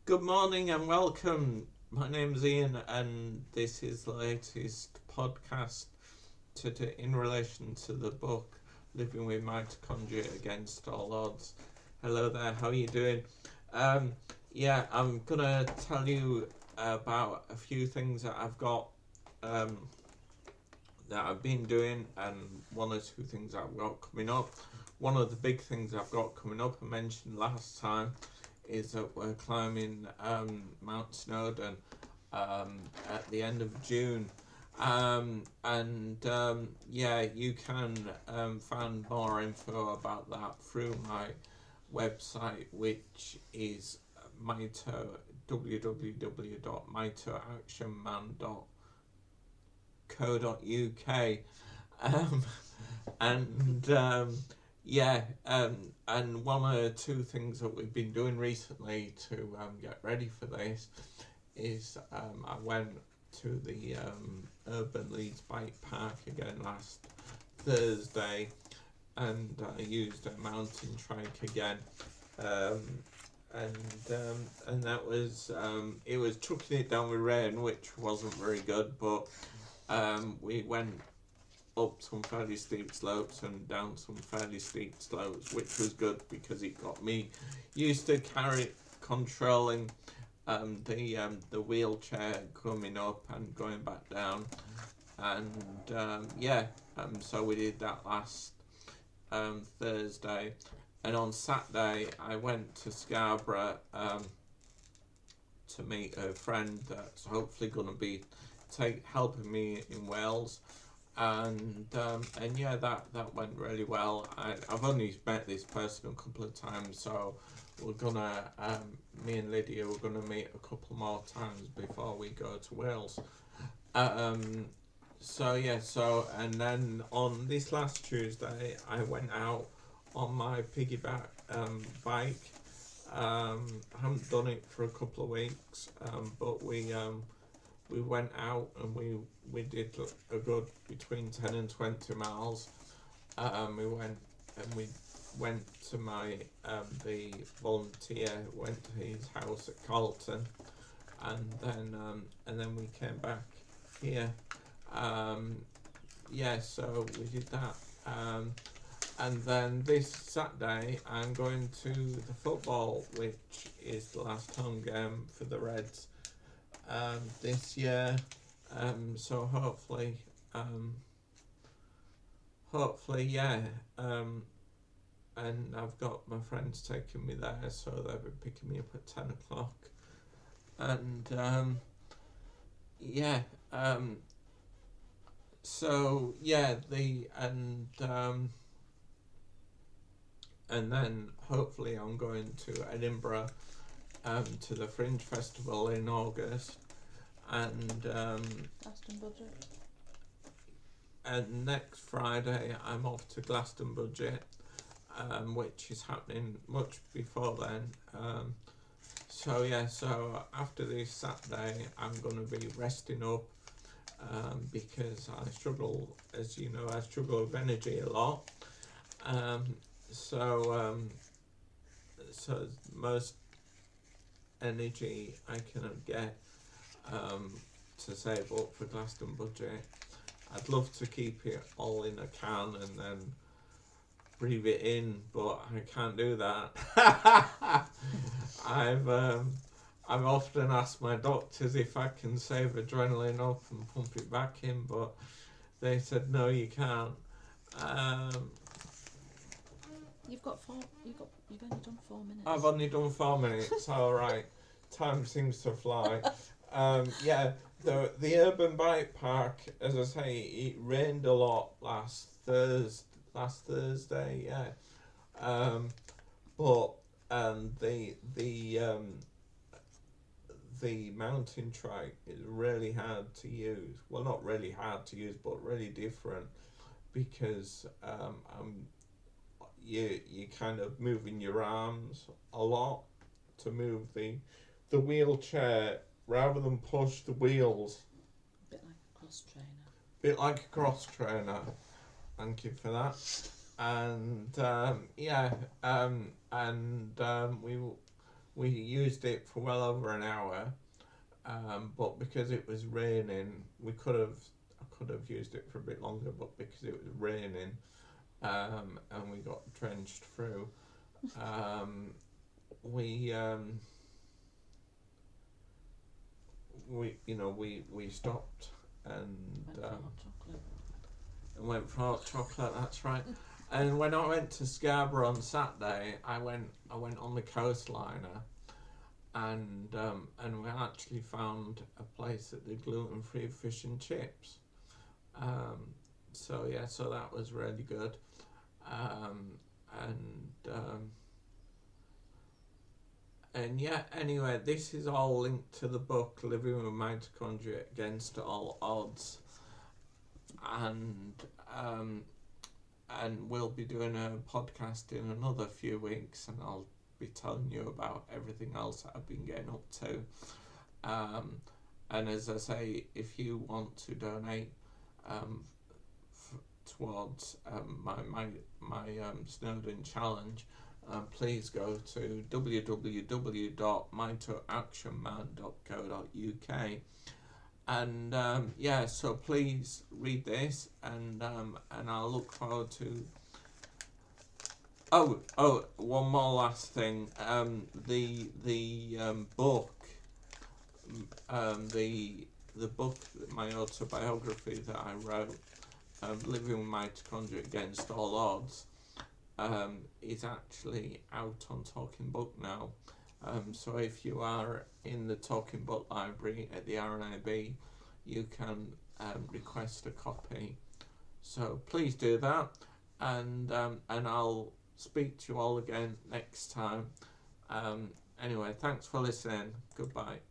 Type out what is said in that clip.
Good morning and welcome. My name's Ian, and this is the latest podcast in relation to the book Living with Mitochondria Against All Odds. Hello there, how are you doing? I'm gonna tell you about a few things that I've got that I've been doing, and one or two things I've got coming up. One of the big things I've got coming up, I mentioned last time, is that we're climbing Mount Snowdon at the end of June. You can find more info about that through my website, which is www.mitoactionman.co.uk. And one or two things that we've been doing recently to get ready for this is I went to the Urban Leeds Bike Park again last Thursday, and I used a mountain trike again, and that was it was chucking it down with rain, which wasn't very good, but we went up some fairly steep slopes and down some fairly steep slopes, which was good because it got me used to controlling the wheelchair coming up and going back down, and so we did that last Thursday, and on Saturday I went to Scarborough to meet a friend that's hopefully going to be helping me in Wales. And that went really well. I've only met this person a couple of times, so we're gonna me and Lydia we're gonna meet a couple more times before we go to Wales. And then on this last Tuesday I went out on my piggyback bike. I haven't done it for a couple of weeks, but we went out and we did a good between 10 and 20 miles. We went to my the volunteer went to his house at Carlton, and then we came back here. So we did that. And then this Saturday I'm going to the football, which is the last home game for the Reds this year. So hopefully, and I've got my friends taking me there, so they'll be picking me up at 10 o'clock. And and then hopefully I'm going to Edinburgh to the Fringe Festival in August, and and next Friday I'm off to Glastonbury, which is happening much before then. So after this Saturday I'm going to be resting up, because I struggle, as you know, with energy a lot. So most energy I can get to save up for Glastonbury. I'd love to keep it all in a can and then breathe it in, but I can't do that. I've often asked my doctors if I can save adrenaline up and pump it back in, but they said no, you can't. You've only done 4 minutes. I've only done 4 minutes. All right, time seems to fly. The urban bike park, as I say, it rained a lot last Thursday. But the mountain trike is really hard to use. Well, not really hard to use, but really different, because you kind of moving your arms a lot to move the wheelchair rather than push the wheels. Bit like a cross Bit like a cross trainer. trainer. Thank you for that. And we used it for well over an hour, but because it was raining, I could have used it for a bit longer, but because it was raining, and we got drenched through, we stopped and went for hot chocolate. That's right. And when I went to Scarborough on Saturday, I went on the coastliner, and we actually found a place that did gluten-free fish and chips. So that was really good. Anyway, this is all linked to the book Living with Mitochondria Against All Odds, and we'll be doing a podcast in another few weeks, and I'll be telling you about everything else that I've been getting up to. And as I say, if you want to donate towards my Snowden challenge, please go to www.mitoactionman.co.uk. And so please read this, and I'll look forward to. One more last thing. The book, the book, my autobiography that I wrote, Living with Mitochondria Against All Odds, is actually out on Talking Book now. So if you are in the Talking Book library at the RNIB, you can request a copy. So please do that, and I'll speak to you all again next time. Anyway, thanks for listening. Goodbye.